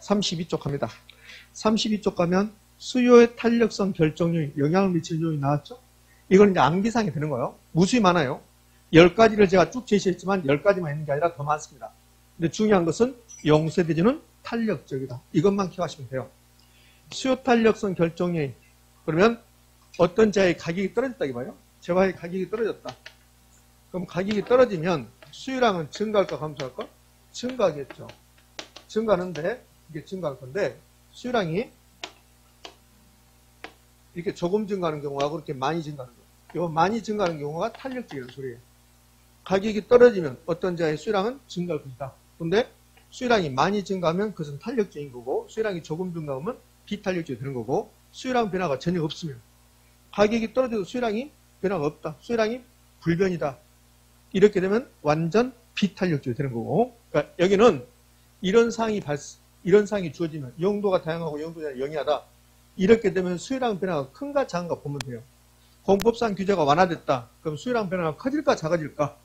32쪽 갑니다. 32쪽 가면 수요의 탄력성 결정률 영향을 미치는 요인이 나왔죠? 이건 이제 암기상이 되는 거예요. 무수히 많아요. 10가지를 제가 쭉 제시했지만 10가지만 있는 게 아니라 더 많습니다. 근데 중요한 것은 용쇄대지는 탄력적이다. 이것만 기억하시면 돼요. 수요 탄력성 결정률. 그러면 어떤 재화의 가격이 떨어졌다 이거예요. 재화의 가격이 떨어졌다. 그럼 가격이 떨어지면 수요량은 증가할까 감소할까? 증가하겠죠. 증가하는데 이게 증가할 건데 수요량이 이렇게 조금 증가하는 경우하고 그렇게 많이 증가하는 경우. 요 많이 증가하는 경우가 탄력적이라는 소리예요. 가격이 떨어지면 어떤 재화의 수요량은 증가할 것이다. 근데 수요량이 많이 증가하면 그것은 탄력적인 거고 수요량이 조금 증가하면 비탄력적이 되는 거고 수요량 변화가 전혀 없으면 가격이 떨어져도 수요량이 변화가 없다. 수요량이 불변이다. 이렇게 되면 완전 비탄력적이 되는 거고 그러니까 여기는 이런 사항이 주어지면 용도가 다양하고 용도가 영리하다. 이렇게 되면 수요량 변화가 큰가 작은가 보면 돼요. 공법상 규제가 완화됐다. 그럼 수요량 변화가 커질까 작아질까?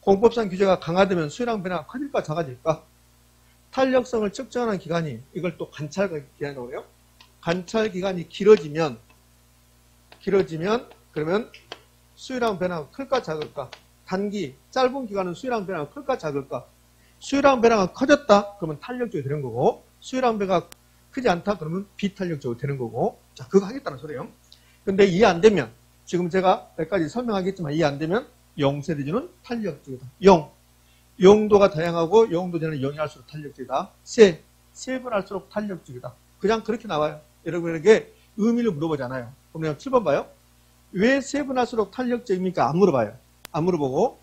공법상 규제가 강화되면 수요량 변화가 커질까 작아질까? 탄력성을 측정하는 기간이 이걸 또 관찰 기간이라고 해요. 관찰 기간이 길어지면 그러면 수요량 변화가 클까 작을까? 단기 짧은 기간은 수요량 변화가 클까 작을까? 수요량 변화가 커졌다 그러면 탄력적이 되는 거고 수요량 변화가 크지 않다 그러면 비탄력적으로 되는 거고 자 그거 하겠다는 소리예요. 근데 이해 안 되면 지금 제가 몇 가지 설명하겠지만 이해 안 되면 용쇄대지는 탄력적이다. 용도가 다양하고 용도제는 영위할수록 탄력적이다. 세분할수록 탄력적이다. 그냥 그렇게 나와요. 여러분에게 의미를 물어보잖아요. 그럼 7번 봐요. 왜 세분할수록 탄력적입니까? 안 물어봐요. 안 물어보고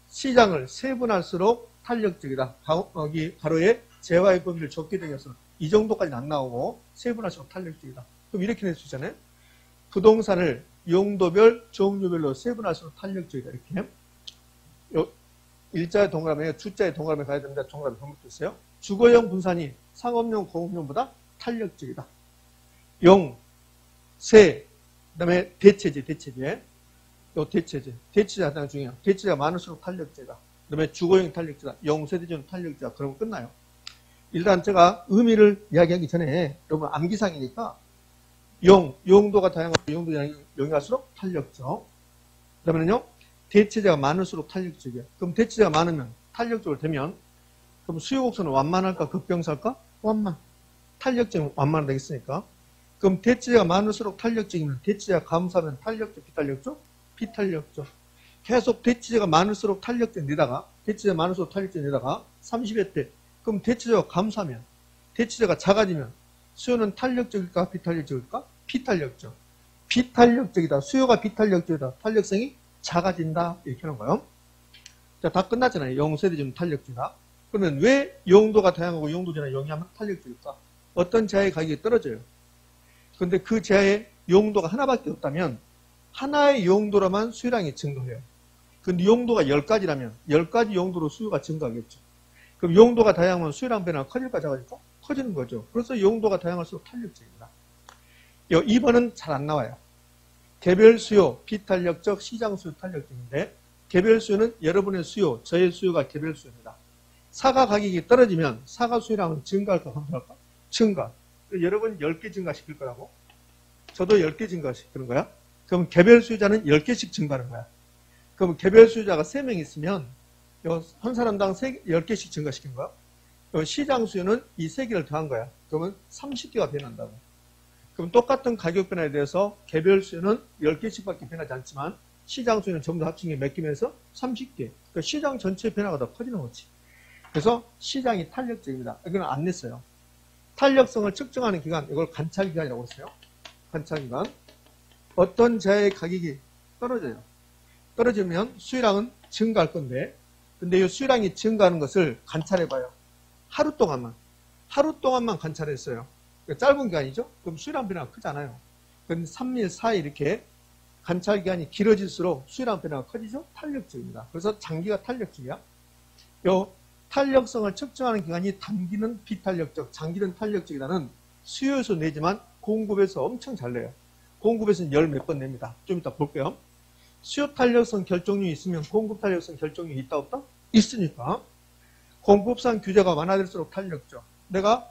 시장을 세분할수록 탄력적이다. 여기 가로에 재화의 범위를 좁게 되어서 이 정도까지는 안 나오고 세분할수록 탄력적이다. 그럼 이렇게 낼 수 있잖아요. 부동산을 용도별, 종류별로 세분할수록 탄력적이다. 이렇게. 일자의 동그라미에 주자의 동그라미 가야 됩니다. 동그라미 반복됐어요. 주거용 분산이 상업용, 공업용보다 탄력적이다. 세, 그 다음에 대체제. 대체제가 가장 중요해요. 대체제가 많을수록 탄력제다. 그 다음에 주거용 탄력제다. 용세대전 탄력제다. 그러면 끝나요. 일단 제가 의미를 이야기하기 전에 여러분 암기상이니까 용도가 다양하고 용도가 영위할수록 탄력적. 그 다음에는요. 대체제가 많을수록 탄력적이에요. 그럼 대체제가 많으면 탄력적으로 되면 그럼 수요곡선은 완만할까 급경사할까? 완만. 탄력적이면 완만은 되겠으니까. 그럼 대체제가 많을수록 탄력적이면 대체제가 감소하면 탄력적, 비탄력적? 비탄력적. 계속 대체제가 많을수록 탄력적 내다가 대체제가 많을수록 탄력적 내다가 30회 때 그럼 대체제가 감소하면 대체제가 작아지면 수요는 탄력적일까 비탄력적일까? 비탄력적. 비탄력적이다. 수요가 비탄력적이다. 탄력성이 작아진다. 이렇게 하는 거예요. 자, 다 끝났잖아요. 용세대지는 탄력적이다. 그러면 왜 용도가 다양하고 용도제나 영위하면 탄력적일까? 어떤 재화의 가격이 떨어져요. 그런데 그 재화의 용도가 하나밖에 없다면 하나의 용도로만 수요량이 증가해요. 근데 용도가 10가지라면 10가지 용도로 수요가 증가하겠죠. 그럼 용도가 다양하면 수요량 변화가 커질까 작아질까? 커지는 거죠. 그래서 용도가 다양할수록 탄력적입니다. 2번은 잘 안 나와요. 개별 수요, 비탄력적, 시장 수요 탄력적인데 개별 수요는 여러분의 수요, 저의 수요가 개별 수요입니다. 사과 가격이 떨어지면 사과 수요량은 증가할까 감소할까? 증가. 여러분 10개 증가시킬 거라고? 저도 10개 증가시키는 거야? 그럼 개별 수요자는 10개씩 증가하는 거야. 그럼 개별 수요자가 3명 있으면 한 사람당 10개씩 증가시킨 거야. 시장 수요는 이 3개를 더한 거야. 그러면 30개가 변한다고. 그럼 똑같은 가격 변화에 대해서 개별 수요는 10개씩밖에 변하지 않지만 시장 수요는 전부 다 합친 게 몇 개면서 30개. 그러니까 시장 전체 변화가 더 커지는 거지. 그래서 시장이 탄력적입니다. 이건 안 냈어요. 탄력성을 측정하는 기간, 이걸 관찰기간이라고 했어요. 관찰기간. 어떤 재화의 가격이 떨어져요. 떨어지면 수요량은 증가할 건데, 근데 이 수요량이 증가하는 것을 관찰해봐요. 하루 동안만 관찰했어요. 그러니까 짧은 기간이죠? 그럼 수요량 변화가 크잖아요. 그럼 3일, 4일 이렇게 관찰 기간이 길어질수록 수요량 변화가 커지죠? 탄력적입니다. 그래서 장기가 탄력적이야. 요 탄력성을 측정하는 기간이 단기는 비탄력적, 장기는 탄력적이라는 수요에서 내지만 공급에서 엄청 잘 내요. 공급에서는 10몇 번 냅니다. 좀 이따 볼게요. 수요 탄력성 결정률이 있으면 공급 탄력성 결정률이 있다 없다? 있으니까. 공급상 규제가 완화될수록 탄력적. 내가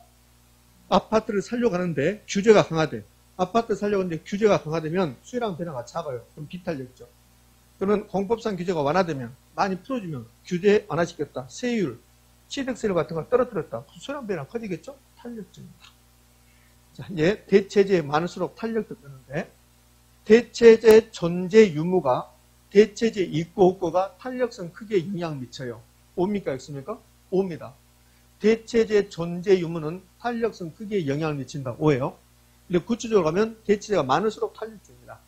아파트를 살려고 하는데 규제가 강화돼. 아파트 살려고 하는데 규제가 강화되면 수요량 변화가 작아요. 그럼 비탄력적. 그러면 공법상 규제가 완화되면 많이 풀어주면 규제 완화시켰다. 세율, 취득세율 같은 걸 떨어뜨렸다. 수요량 변화가 커지겠죠? 탄력적입니다. 자, 이제 대체재 많을수록 탄력적 되는데 대체재 존재 유무가 대체재 있고 없고가 탄력성 크게 영향을 미쳐요. 옵니까? 없습니까? 옵니다. 대체재 존재 유무는 탄력성 크게 영향을 미친다. 오예요. 근데 구체적으로 가면 대체재가 많을수록 탄력적입니다.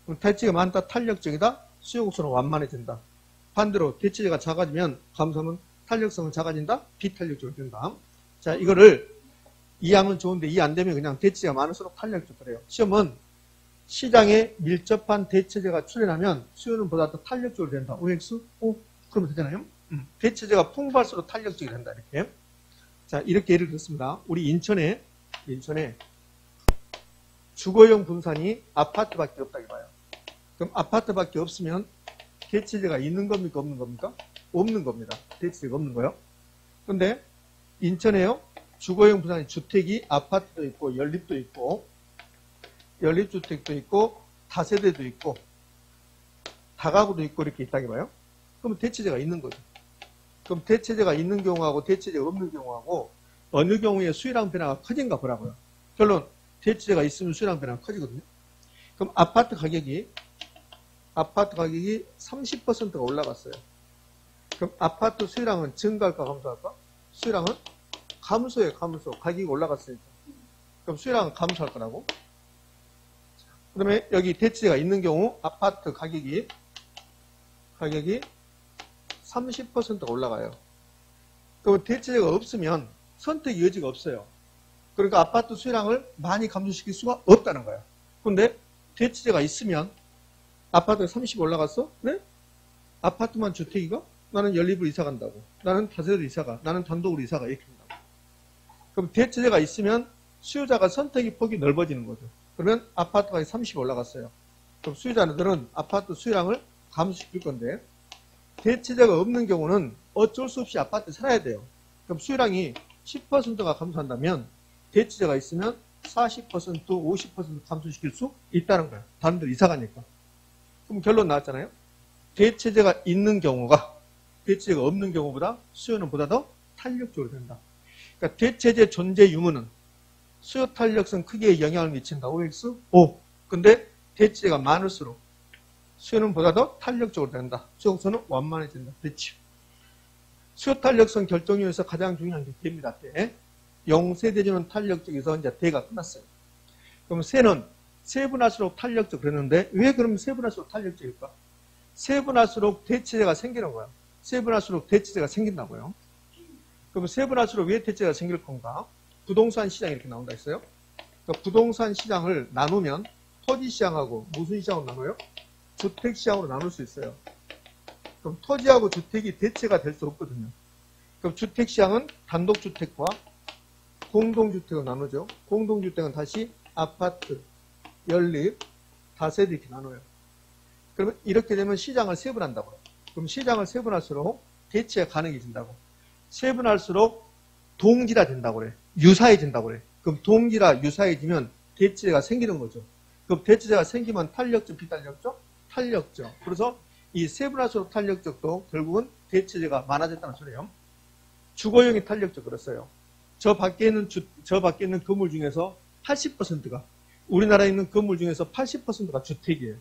그럼 대체재가 많다 탄력적이다. 수요곡선은 완만해진다. 반대로 대체재가 작아지면 감소하면 탄력성은 작아진다. 비탄력적으로 된다. 자, 이거를 이해하면 좋은데 이해 안 되면 그냥 대체재가 많을수록 탄력적 그래요. 시험은 시장에 밀접한 대체재가 출현하면 수요는 보다 더 탄력적으로 된다. OX? O? 그러면 되잖아요. 대체재가 풍부할수록 탄력적이 된다. 이렇게. 자, 이렇게 예를 들었습니다. 우리 인천에 주거용 분산이 아파트밖에 없다고 봐요. 그럼 아파트밖에 없으면 대체재가 있는 겁니까? 없는 겁니까? 없는 겁니다. 대체재가 없는 거요. 근데 인천에요. 주거용 분산이 주택이 아파트도 있고 연립도 있고 연립주택도 있고 다세대도 있고 다가구도 있고 이렇게 있다고 봐요. 그럼 대체재가 있는 거죠. 그럼 대체재가 있는 경우하고 대체재가 없는 경우하고 어느 경우에 수요량 변화가 커진가 보라고요. 결론 대체재가 있으면 수요량 변화가 커지거든요. 그럼 아파트 가격이 30%가 올라갔어요. 그럼 아파트 수요량은 증가할까 감소할까? 수요량은 감소예요. 감소. 가격이 올라갔으니까. 그럼 수요량은 감소할 거라고. 그 다음에 여기 대체재가 있는 경우 아파트 가격이 30%가 올라가요. 그럼 대체재가 없으면 선택의 여지가 없어요. 그러니까 아파트 수요량을 많이 감소시킬 수가 없다는 거예요. 그런데 대체재가 있으면 아파트가 30 올라갔어? 그래? 아파트만 주택이가? 나는 연립으로 이사 간다고. 나는 다세대로 이사 가. 나는 단독으로 이사 가. 이렇게 한다고. 그럼 대체재가 있으면 수요자가 선택의 폭이 넓어지는 거죠. 그러면 아파트가 30 올라갔어요. 그럼 수요자들은 아파트 수요량을 감소시킬 건데 대체재가 없는 경우는 어쩔 수 없이 아파트 살아야 돼요. 그럼 수요량이 10%가 감소한다면 대체재가 있으면 40%, 50% 감소시킬 수 있다는 거예요. 다른 데로 이사 가니까. 그럼 결론 나왔잖아요. 대체재가 있는 경우가 대체재가 없는 경우보다 수요는 보다 더 탄력적으로 된다. 그러니까 대체재 존재 유무는 수요 탄력성 크게 영향을 미친다. OX? O. 근데 대체재가 많을수록 수요는 보다 더 탄력적으로 된다. 수요곡선은 완만해진다. 그렇지. 수요 탄력성 결정률에서 가장 중요한 게 대입니다. 대. 0세대주는 탄력적에서 이제 대가 끝났어요. 그럼 세는 세분할수록 탄력적 그랬는데 왜 그러면 세분할수록 탄력적일까? 세분할수록 대체재가 생기는 거야. 세분할수록 대체재가 생긴다고요. 그럼 세분할수록 왜 대체재가 생길 건가? 부동산 시장이 이렇게 나온다 했어요. 그러니까 부동산 시장을 나누면 토지 시장하고 무슨 시장으로 나눠요? 주택 시장으로 나눌 수 있어요. 그럼 토지하고 주택이 대체가 될 수 없거든요. 그럼 주택 시장은 단독주택과 공동주택으로 나누죠. 공동주택은 다시 아파트, 연립, 다세대 이렇게 나눠요. 그러면 이렇게 되면 시장을 세분한다고요. 그럼 시장을 세분할수록 대체가 가능해진다고. 세분할수록 동질화 된다고 그래. 유사해진다고 그래. 그럼 동질화, 유사해지면 대체가 생기는 거죠. 그럼 대체가 생기면 탄력적, 비탄력적? 탄력적. 그래서 이 세분할수록 탄력적도 결국은 대체재가 많아졌다는 소리예요. 주거용이 탄력적 그랬어요. 저 밖에 있는 건물 중에서 80%가 우리나라에 있는 건물 중에서 80%가 주택이에요.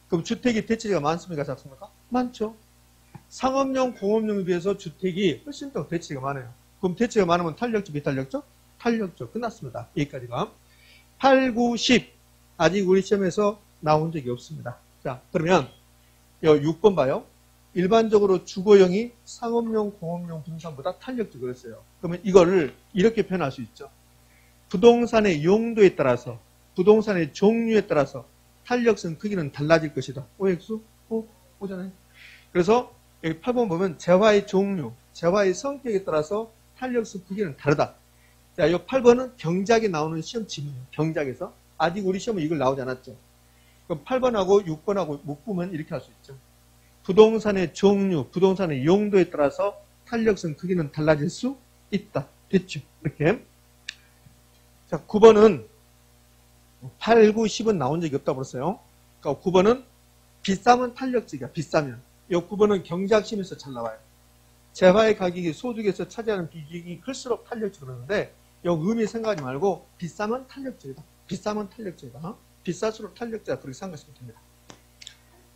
그럼 주택이 대체재가 많습니까? 작습니까? 많죠. 상업용, 공업용에 비해서 주택이 훨씬 더 대체재가 많아요. 그럼 대체가 많으면 탄력적, 비탄력적? 탄력적. 끝났습니다. 여기까지가. 8, 9, 10. 아직 우리 시험에서 나온 적이 없습니다. 자, 그러면 6번 봐요. 일반적으로 주거용이 상업용, 공업용 분산보다 탄력적 그랬어요. 그러면 이거를 이렇게 표현할 수 있죠. 부동산의 용도에 따라서, 부동산의 종류에 따라서 탄력성 크기는 달라질 것이다. OX? 오잖아요. 그래서 여기 8번 보면 재화의 종류, 재화의 성격에 따라서 탄력성 크기는 다르다. 자, 이 8번은 경작에 나오는 시험 지문이에요. 경작에서. 아직 우리 시험은 이걸 나오지 않았죠. 그럼 8번하고 6번하고 묶으면 이렇게 할 수 있죠. 부동산의 종류, 부동산의 용도에 따라서 탄력성 크기는 달라질 수 있다. 됐죠? 이렇게. 자, 9번은 8, 9, 10은 나온 적이 없다고 그랬어요. 그러니까 9번은 비싸면 탄력적이야. 비싸면. 이 9번은 경제학심에서 잘 나와요. 재화의 가격이 소득에서 차지하는 비중이 클수록 탄력적 그러는데 이 의미 생각하지 말고 비싸면 탄력적이다. 비싸면 탄력적이다. 비쌀수록 탄력적이다. 그렇게 생각하시면 됩니다.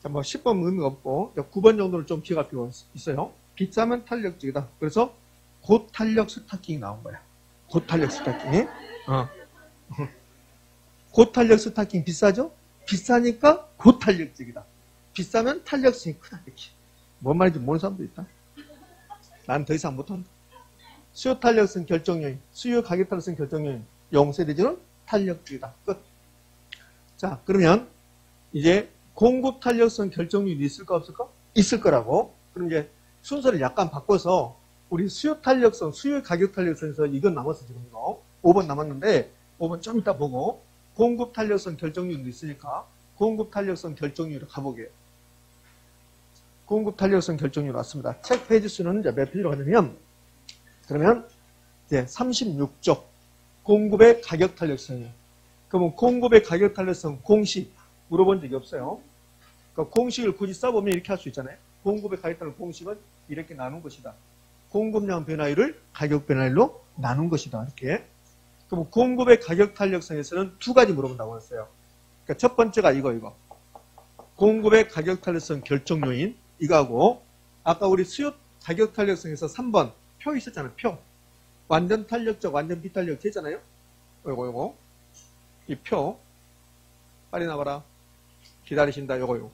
자, 뭐 10번 의미가 없고 9번 정도를 좀 기억할 필요가 있어요. 비싸면 탄력적이다. 그래서 고탄력 스타킹이 나온 거야. 고탄력 스타킹. 고탄력 스타킹 비싸죠? 비싸니까 고탄력적이다. 비싸면 탄력성이 크다. 이렇게. 뭔 말인지 모르는 사람도 있다. 난 더 이상 못한다. 수요 탄력성 결정 요인, 수요 가격 탄력성 결정 요인, 영세대전은 탄력적이다. 끝. 자, 그러면 이제 공급 탄력성 결정 요인이 있을까 없을까? 있을 거라고. 그럼 이제 순서를 약간 바꿔서 우리 수요 탄력성, 수요 가격 탄력성에서 이건 남았어 지금 이거. 5번 남았는데 5번 좀 이따 보고 공급 탄력성 결정 요인도 있으니까 공급 탄력성 결정 요인으로 가보게요. 공급 탄력성 결정률 왔습니다. 책 페이지 수는 이제 몇 페이지로 가냐면, 그러면 이제 36쪽 공급의 가격 탄력성이에요. 그러면 공급의 가격 탄력성 공식 물어본 적이 없어요. 그러니까 공식을 굳이 써보면 이렇게 할 수 있잖아요. 공급의 가격 탄력 공식은 이렇게 나눈 것이다. 공급량 변화율을 가격 변화율로 나눈 것이다. 이렇게. 그럼 공급의 가격 탄력성에서는 두 가지 물어본다고 했어요. 그러니까 첫 번째가 이거. 공급의 가격 탄력성 결정 요인. 이거하고 아까 우리 수요 가격 탄력성에서 3번 표 있었잖아요. 표. 완전 탄력적, 완전 비탄력 했잖아요. 요거. 이 표. 빨리 나와라. 기다리신다. 요거.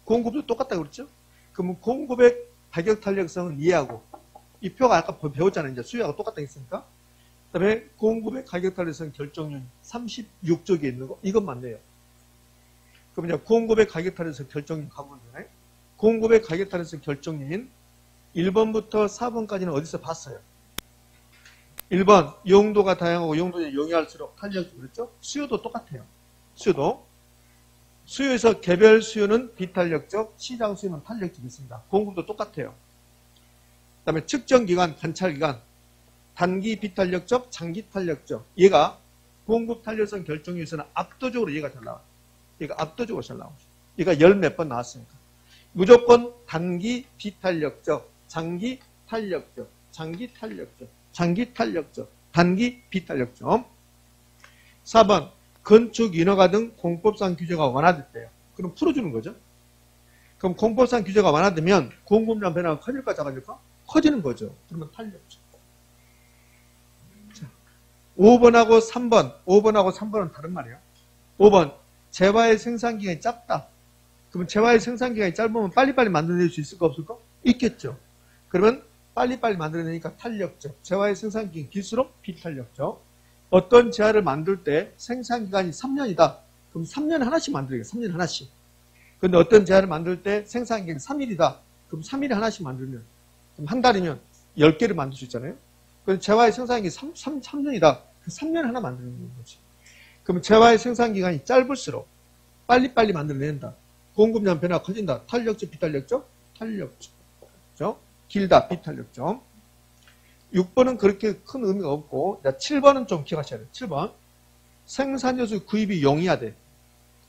공급도 똑같다고 그랬죠? 그러면 공급의 가격 탄력성은 이해하고 이 표가 아까 배웠잖아요. 이제 수요하고 똑같다 했으니까. 그 다음에 공급의 가격 탄력성 결정률 36쪽에 있는 거 이것만 내요. 그럼 이제 공급의 가격 탄력성 결정률 가보면 되나요? 공급의 가격 탄력성 결정률인 1번부터 4번까지는 어디서 봤어요? 1번 용도가 다양하고 용도에 용이할수록 탄력적 그랬죠? 수요도 똑같아요. 수요도. 수요에서 개별 수요는 비탄력적, 시장 수요는 탄력적 있습니다. 공급도 똑같아요. 그 다음에 측정 기간, 관찰 기간, 단기 비탄력적, 장기 탄력적. 얘가 공급 탄력성 결정률에서는 압도적으로 얘가 잘 나와요. 얘가 압도적으로 잘 나오죠. 얘가 열 몇 번 나왔으니까. 무조건 단기 비탄력적, 장기 탄력적, 장기 탄력적, 장기 탄력적, 단기 비탄력적. 4번 건축, 인허가 등 공법상 규제가 완화됐대요. 그럼 풀어주는 거죠. 그럼 공법상 규제가 완화되면 공급량 변화가 커질까 작아질까? 커지는 거죠. 그러면 탄력적. 자, 5번하고 3번은 다른 말이에요. 5번 재화의 생산기간이 짧다. 그러면 재화의 생산기간이 짧으면 빨리빨리 만들어낼 수 있을까 없을까? 있겠죠. 그러면 빨리빨리 만들어내니까 탄력적. 재화의 생산기간이 길수록 비탄력적. 어떤 재화를 만들 때 생산기간이 3년이다. 그럼 3년에 하나씩 만들어야겠다. 3년에 하나씩. 근데 어떤 재화를 만들 때 생산기간이 3일이다. 그럼 3일에 하나씩 만들면 그럼 한 달이면 10개를 만들 수 있잖아요. 그럼 재화의 생산기간이 3년이다. 그 3년에 하나 만드는 거지. 그럼 재화의 생산기간이 짧을수록 빨리빨리 만들어낸다. 공급량 변화가 커진다. 탄력적, 비탄력적? 탄력적. 그렇죠? 길다, 비탄력적. 6번은 그렇게 큰 의미가 없고 7번은 좀 기억하셔야 돼요. 7번 생산요소 구입이 용이하대.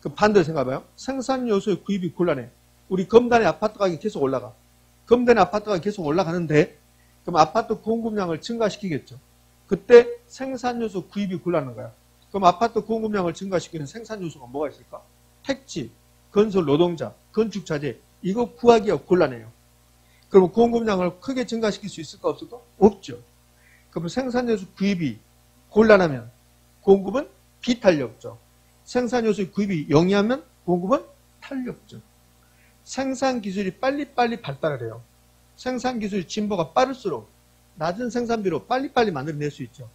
그 반대로 생각해봐요. 생산요소의 구입이 곤란해. 우리 검단의 아파트 가격이 계속 올라가. 검단의 아파트 가격이 계속 올라가는데 그럼 아파트 공급량을 증가시키겠죠. 그때 생산요소 구입이 곤란한 거야. 그럼 아파트 공급량을 증가시키는 생산요소가 뭐가 있을까? 택지, 건설 노동자, 건축자재 이거 구하기가 곤란해요. 그럼 공급량을 크게 증가시킬 수 있을까 없을까? 없죠. 그럼 생산요소 구입이 곤란하면 공급은 비탄력적. 생산요소 구입이 영위하면 공급은 탄력적. 생산기술이 빨리빨리 발달을 해요. 생산기술 진보가 빠를수록 낮은 생산비로 빨리빨리 만들어낼 수 있죠.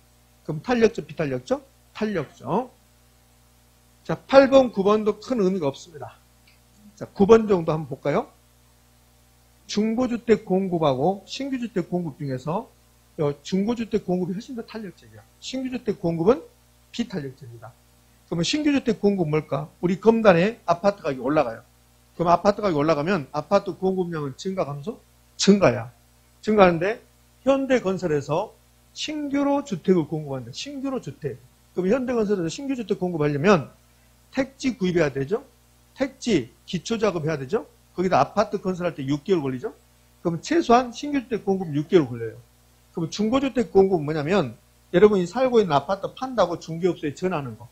그럼 탄력적, 비탄력적? 탄력적. 자, 8번, 9번도 큰 의미가 없습니다. 자, 9번 정도 한번 볼까요? 중고주택 공급하고 신규주택 공급 중에서 중고주택 공급이 훨씬 더 탄력적이야. 신규주택 공급은 비탄력적입니다. 그러면 신규주택 공급 뭘까? 우리 검단에 아파트 가격이 올라가요. 그럼 아파트 가격이 올라가면 아파트 공급량은 증가 감소? 증가야. 증가하는데 현대건설에서 신규로 주택을 공급한다. 신규로 주택. 그럼 현대건설에서 신규주택 공급하려면 택지 구입해야 되죠. 택지 기초작업 해야 되죠. 거기다 아파트 건설할 때 6개월 걸리죠. 그럼 최소한 신규주택 공급 6개월 걸려요. 그럼 중고주택 공급은 뭐냐면 여러분이 살고 있는 아파트 판다고 중개업소에 전화하는 거.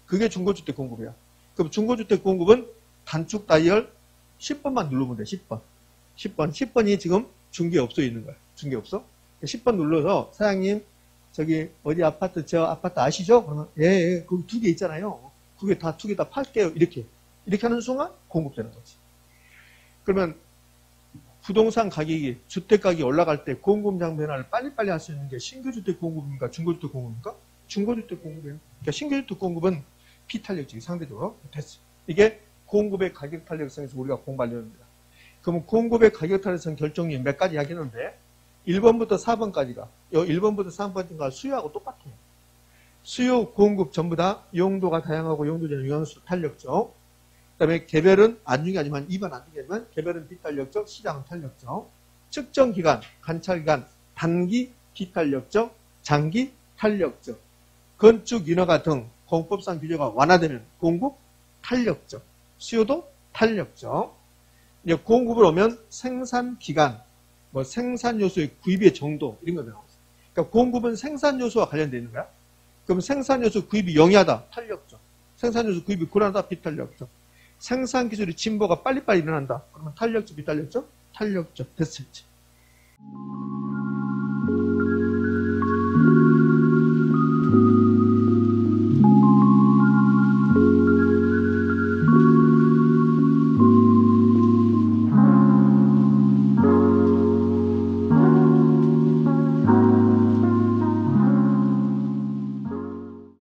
그게 중고주택 공급이야. 그럼 중고주택 공급은 단축 다이얼 10번만 누르면 돼. 10번. 10번이 지금 중개업소에 있는 거야. 중개업소. 10번 눌러서 사장님 저기 어디 아파트 저 아파트 아시죠? 그러면 예, 거기 2개 있잖아요. 두 개 다 팔게요. 이렇게 하는 순간 공급되는 거지. 그러면 부동산 가격이 주택 가격이 올라갈 때 공급량 변화를 빨리빨리 할 수 있는 게 신규주택 공급입니까? 중고주택 공급입니까? 중고주택 공급이에요. 그러니까 신규주택 공급은 비탄력적이 상대적으로 됐어요. 이게 공급의 가격 탄력성에서 우리가 공부하려는 겁니다. 그러면 공급의 가격 탄력성 결정이 몇 가지 이야기했는데 1번부터 4번까지가 1번부터 3번까지가 수요하고 똑같아요. 수요, 공급 전부 다 용도가 다양하고 용도적 영향수 탄력적. 그 다음에 개별은 안중이하지만 2번 안중이하지만 개별은 비탄력적, 시장은 탄력적. 측정 기간, 관찰 기간, 단기 비탄력적, 장기 탄력적. 건축 인허가 등 공법상 규제가 완화되면 공급 탄력적. 수요도 탄력적. 이제 공급을 오면 생산 기간, 뭐 생산 요소의 구입의 정도 이런 거 나오고 있어요. 그러니까 공급은 생산 요소와 관련되어 있는 거야. 그럼 생산 요소 구입이 영위하다, 탄력적. 생산 요소 구입이 불안하다, 비탄력적. 생산 기술의 진보가 빨리빨리 일어난다. 그러면 탄력적, 비탄력적, 탄력적 됐을지.